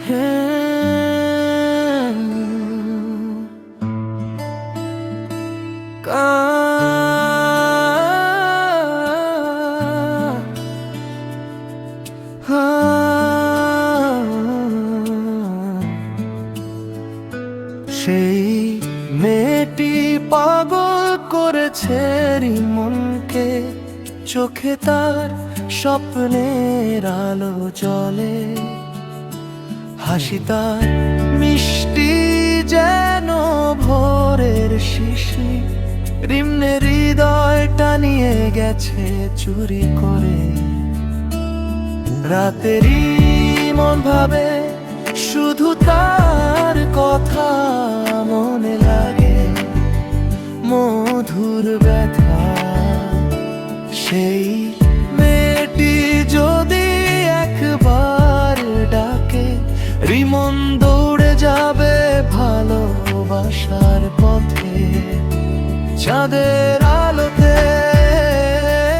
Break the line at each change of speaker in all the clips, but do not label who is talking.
সেই মেয়েটি পাগল করেছে মনকে, চোখে তার স্বপ্নের আলো জ্বলে, হাসি তার মিষ্টি যেন ভোরের শিশির, রিমনের হৃদয়টা নিয়ে গেছে চুরি করে। রাতেরই মন ভাবে শুধু তার কথা, মনে লাগে মধুর ব্যথা। সেই মেয়েটি যদি একবার ডাকে, রিমন দৌড়ে যাবে ভালোবাসার পথে। চাঁদের আলোতে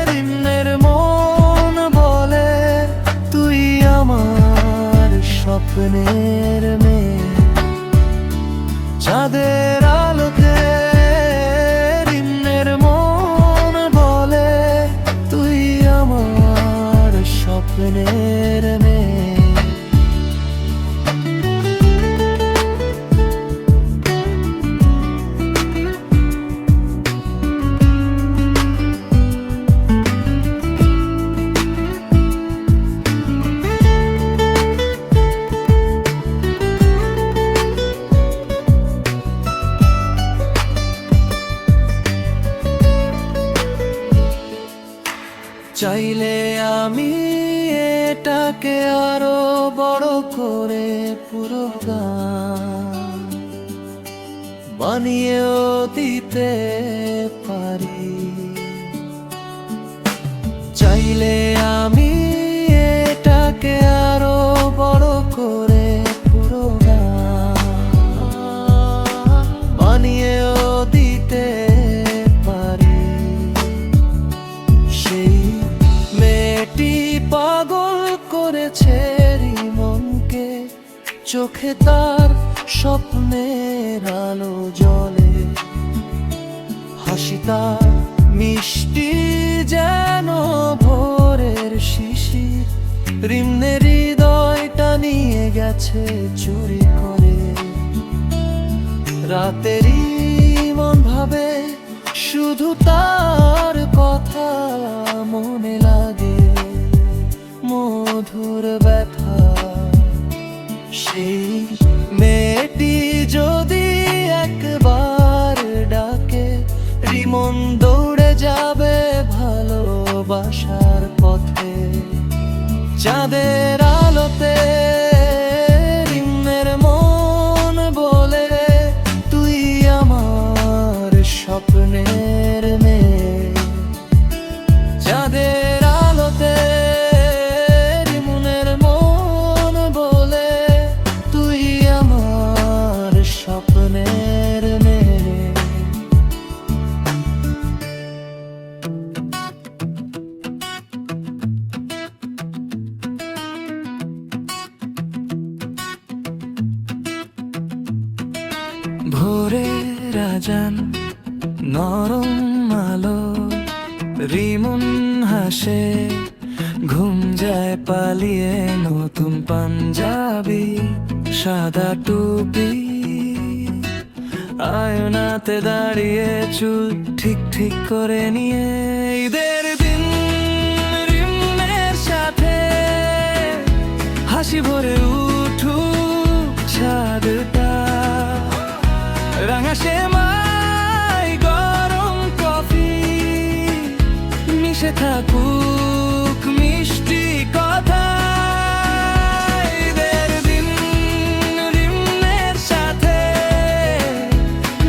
রিমনের মন বলে, তুই আমার স্বপ্নের মেয়ে। চাঁদের আলোতে রিমনের মন বলে, তুই আমার স্বপ্নের মেয়ে। চাইলে আমি এটাকে আরো বড় করে পুরো গান বানিয়েও দিতে পারি। চাইলে আমি এটাকে আরো বড় করে পুরো গান বানিয়েও দিতে পারি। সেই মেয়েটি পাগল করেছে মনকে, চোখে তার স্বপ্নের আলো জ্বলে, হাসি তার মিষ্টি যেন ভোরের শিশির, রিমনের হৃদয়টা নিয়ে গেছে চুরি করে। রাতেরই মন ভাবে শুধু তার কথা, মনে লাগে মধুর ব্যথা। সেই মেয়েটি যদি একবার ডাকে, রিমন দৌড়ে যাবে ভালোবাসার পথে। চাঁদের আলোতে রিমনের মন বলে, তুই আমার স্বপ্নের মেয়ে। চাঁদের আলোতে রিমনের মন বলে, তুই আমার স্বপ্নের মেয়ে। ভোরের আজান, নরম আলো, রিমন হাসে, ঘুম যায় পালিয়ে। নতুন পাঞ্জাবি, সাদা টুপি, আয়নাতে দাঁড়িয়ে চুল ঠিক ঠিক করে নিয়ে। ঈদের দিন রিমনের সাথে হাসি ভরে উঠুক ছাদটা, রাঙা সেমাই গরম কফি, মিশে থাকুক মিষ্টি কথা। ঈদের দিন রিমনের সাথে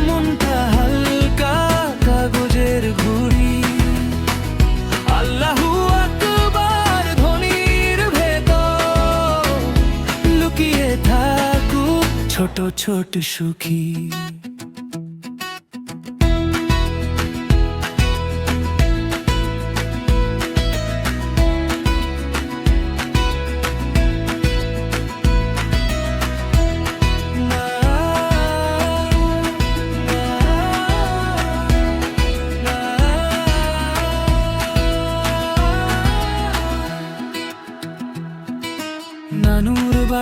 মনটা হালকা কাগজের ঘুড়ি। আল্লাহু আকবার ধ্বনির ভেতর লুকিয়ে থাকুক ছোট ছোট সুখী।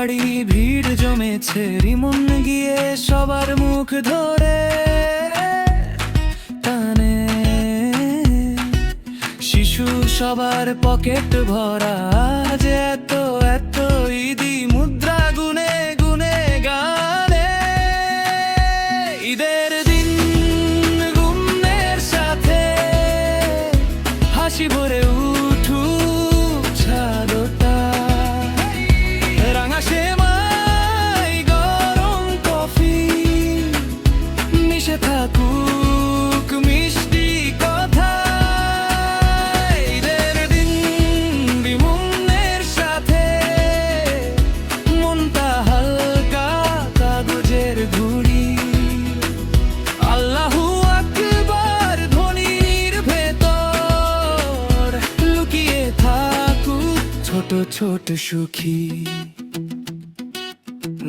বাড়ি ভিড় জমেছে, রিমন গিয়ে সবার মুখ ধরে টানে। শিশু সবার পকেট ভরা, যে এত এত ঈদি মুদ্রা গুনে গুনে গানে। ঈদের দিন গুণের সাথে হাসি ভরে উঠুক ছাদটা, রাঙা সেমাই গরম কফি মিশে থাকুক মিষ্টি কথা। ঈদের দিন বিমুনের সাথে মনটা হালকা কাগজের ঘুড়ি। আল্লাহু আকবার ধ্বনির ভেতর লুকিয়ে থাকুক ছোট ছোট সুখী।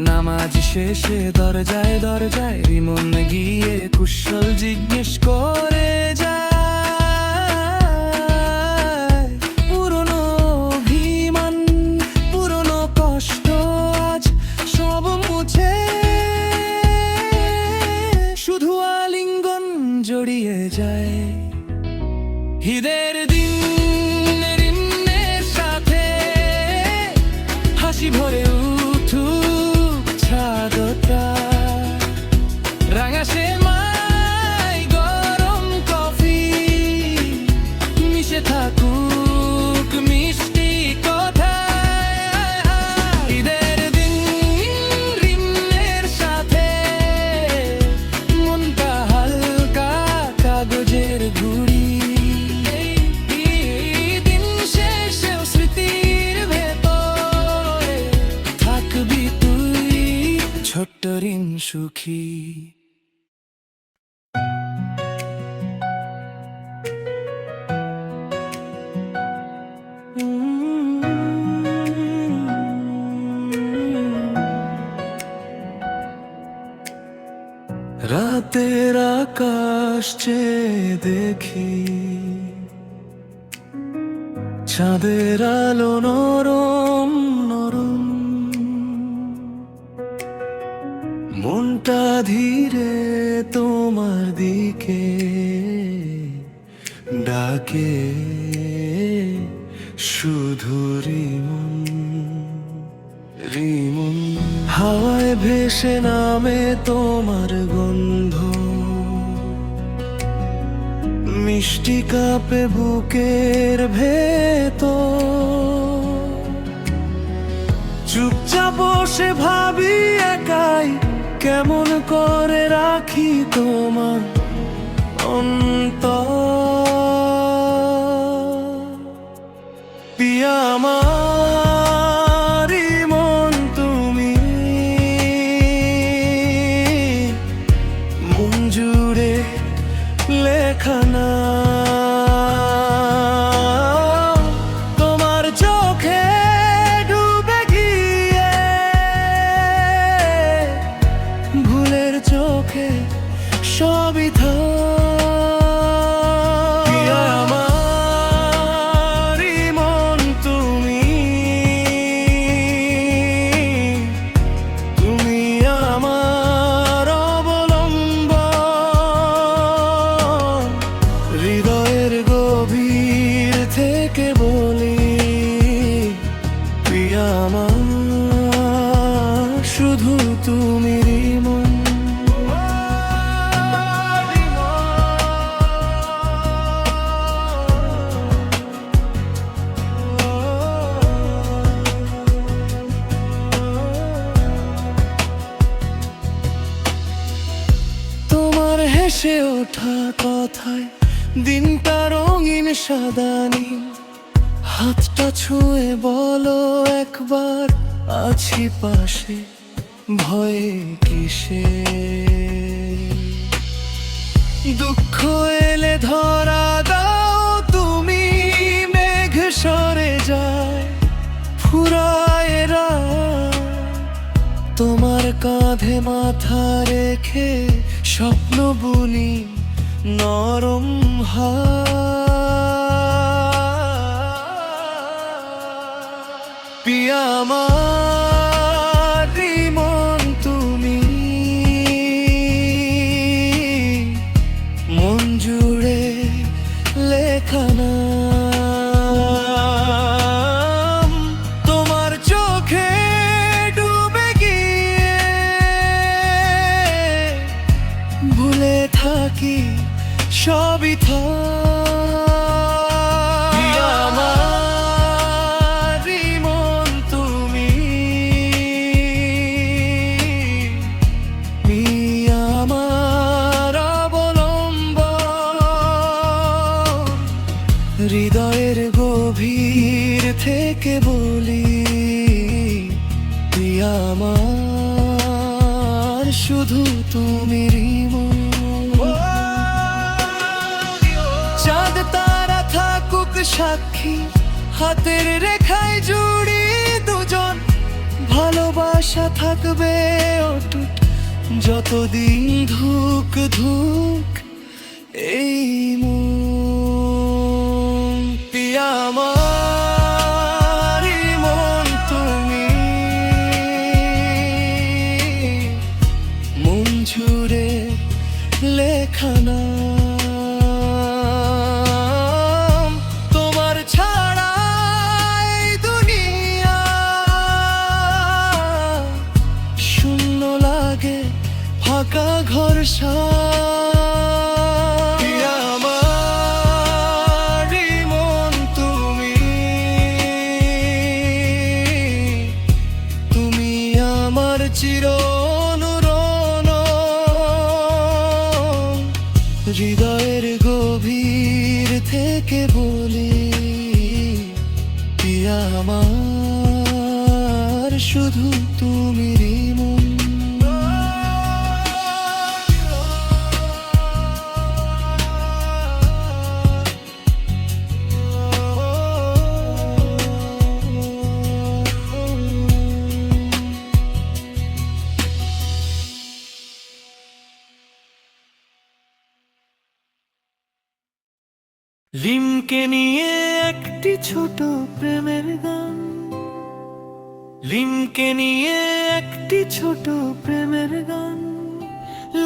নামাজ শেষে দরজায় দরজায় রিমন গিয়ে কুশল জিজ্ঞেস করে যায়। পুরনো অভিমান, পুরনো কষ্ট আজ সব মুছে, শুধু আলিঙ্গন জড়িয়ে যায়। ঈদের দিন রিমনের সাথে হাসি ভরে উঠুক ছাদটা, রাঙা সেমাই গরম কফি মিশে থাকুক মিষ্টি কথা। ঈদের দিন রিমনের সাথে মনটা হালকা কাগজের ঘুড়ি। দিন শেষেও স্মৃতির ভেতরে থাকবি তুই ছোট্ট রিম সুখী। রাতের আকাশ চেয়ে দেখি, চাঁদের আলো নরম নরম, মনটা ধীরে তোমার দিকে ডাকে। শুধু রিমন রিমন, হাওয়ায় ভেসে নামে তোমার গন্ধ, মিষ্টি কাপে বুকের ভেতর। চুপচাপ বসে ভাবি একাই, কেমন করে রাখি তোমার অন্তর। পিয়া আমার রিমন তুমি, মন জুড়ে লেখা নাম, তোমার চোখে ডুবে গিয়ে ভুলের চোখে সবই পিয়া আমার রিমন তুমি, তুমি আমার অবলম্বন। হৃদয়ের গভীর থেকে বলি, প্রিয়া আমার শুধু তুমি রিমন। তোমার হেসে ওঠা কথায় দিনটা রঙিন সাদা নীল, হাতটা ছুঁয়ে বলো একবার আছি পাশে, ভয়ে কিসে। দুঃখ এলে ধরা দাও তুমি, মেঘ সরে যায় ফুরায় রাত। তোমার কাঁধে মাথা রেখে স্বপ্ন বুনি নরম পিয়া আমার জুড়ে লেখা নাম তোমার চোখে ডুবে গিয়ে ভুলে থাকি সবই আমারই মন তুমি আমার অবলম্বন হৃদয়ের গভীর থেকে বলি প্রিয়া আমার শুধু তুমি চাঁদ তারা থাকুক সাক্ষী হাতের রেখায় জুড়ি দুজন ভালোবাসা থাকবে অটুট যতদিন ধুক ধুক এই মন প্রিয়া আমারই মন তুমি মন জুড়ে লেখা নাম তোমার ছাড়া এই দুনিয়া শূন্য লাগে ফাঁকা ঘর আমারই মন তুমি তুমি আমার চিরনুরণ হৃদয়ের গভীর থেকে বলি প্রিয়া আমার শুধু তুমি মন লিমকে নিয়ে একটি ছোট প্রেমের গান লিমকে নিয়ে একটি ছোট প্রেমের গান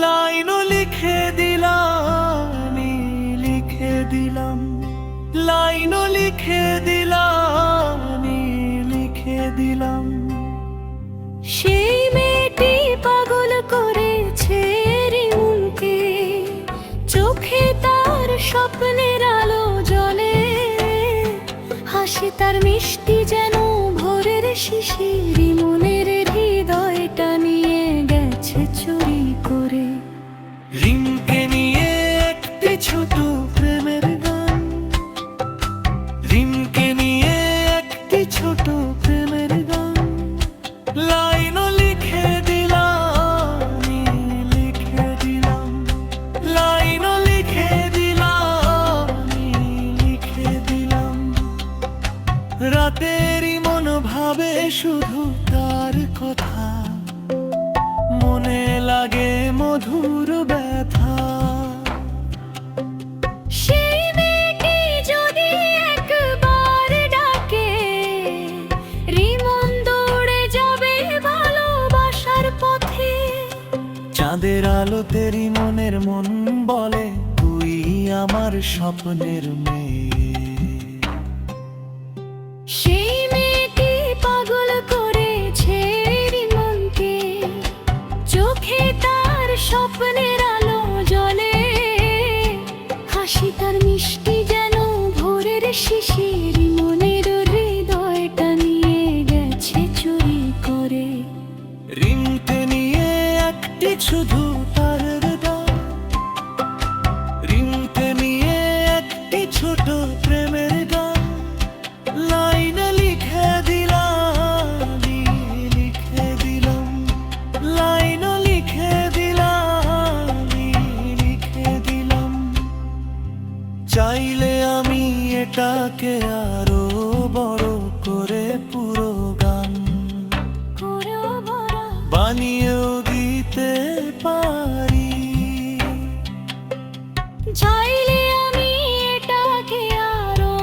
লাইনও লিখে দিলাম লিখে দিলাম লাইনও লিখে দিলাম লিখে দিলাম
সেই মেয়েটি পাগল করেছে রিমকে চোখে তার স্বপ্নের আলো জ্বলে হাসি তার মিষ্টি যেন ভোরের শিশির মনের হৃদয়টা নিয়ে গেছে চুরি করে
লিমকে নিয়ে একটি ছোট প্রেমের গান লিমকে নিয়ে একটি ছোট প্রেমের গান লাইনও লিখে দিলাম লিখে দিলাম লাইনও লিখে দিলাম লিখে দিলাম রাতেরই মন ভাবে শুধু তার কথা মনে লাগে মধুর ব্যথা
সেই মেয়েটি যদি একবার ডাকে রিমন দৌড়ে যাবে ভালোবাসার পথে
চাঁদের আলো তেরি মনের মন বলে তুই আমার স্বপ্নের মেয়ে
সেই মেয়েটি পাগল করেছে রিমনকে চোখে তার স্বপ্নের আলো জ্বলে হাসি তার মিষ্টি যেন ভোরের শিশির মনের হৃদয়টা নিয়ে গেছে চুরি করে
রিমকে নিয়ে একটি শুধু তার হৃদয় রিমকে নিয়ে একটি ছোট প্রেমের গান লাইন লিখে দিলাম লিখে দিলাম লাইন লিখে দিলাম লিখে দিলাম চাইলে আমি এটাকে আরো বড় করে পুরো গান বানিয়েও দিতে পারি
চাইলে আমি এটাকে আরো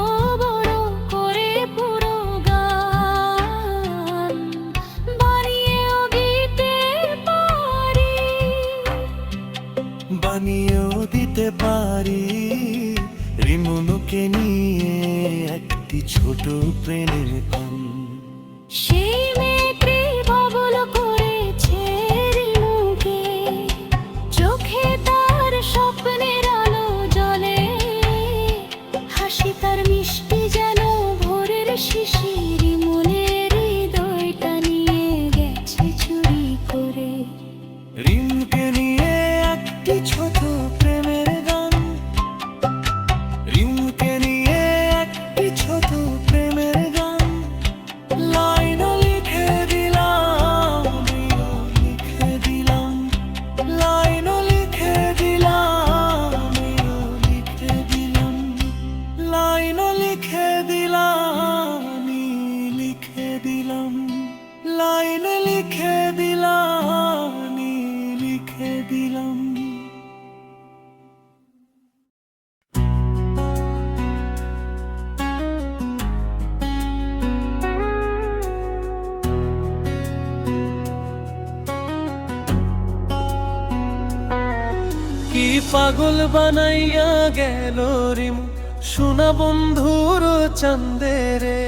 বড় করে পুরো গান বানিয়েও দিতে পারি
বানিয়েও দিতে পারি ছোট প্রেমের গান।
সেই মেয়েটি পাগল করেছে রিমুকে, চোখে তার স্বপ্নের আলো জ্বলে, হাসি তার মিষ্টি যেন ভোরের শিশির, মনের হৃদয়টা নিয়ে গেছে চুরি করে।
রিমকে নিয়ে একটি ছোট প্রেমের গান। রিমকে নিয়ে একটি ছোট প্রেমের গান। লাইন লিখে দিলাম, আমিও লিখে দিলাম। লাইন লিখে দিলাম, আমিও লিখে দিলাম। লাইন লিখে দিলাম, আমি লিখে দিলাম। লাইন লিখে দিলাম, আমি লিখে দিলাম। কি পাগল বানাইয়া গেল রিমু সোনা বন্ধুর চান্দেরে।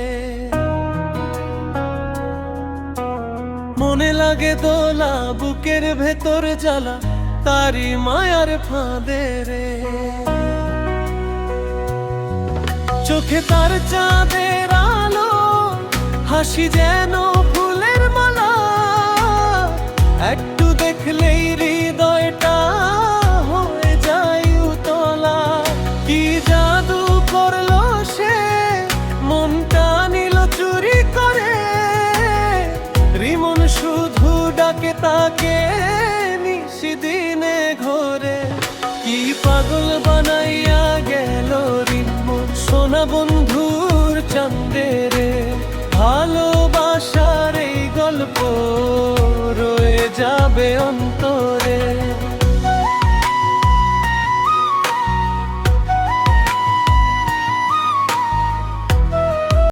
মনে লাগে দোলা, বুকের ভেতর জ্বালা, তারি মায়ার ফাঁদে রে। চোখে তার চাঁদের আলো, হাসি যেন ফুলের মালা। একটু দেখলেই হৃদয়টা হয়ে যায় উতলা। কি জাদু করলো সে, মনটা নিল চুরি করে। রিমন শুধু ডাকে তাকে নিশিদিনে ঘোরে। কি পাগল বানাইয়া গেল রিমন সোনা বন্ধুর চান্দেরে। ভালোবাসার এই গল্প রয়ে যাবে অন্তর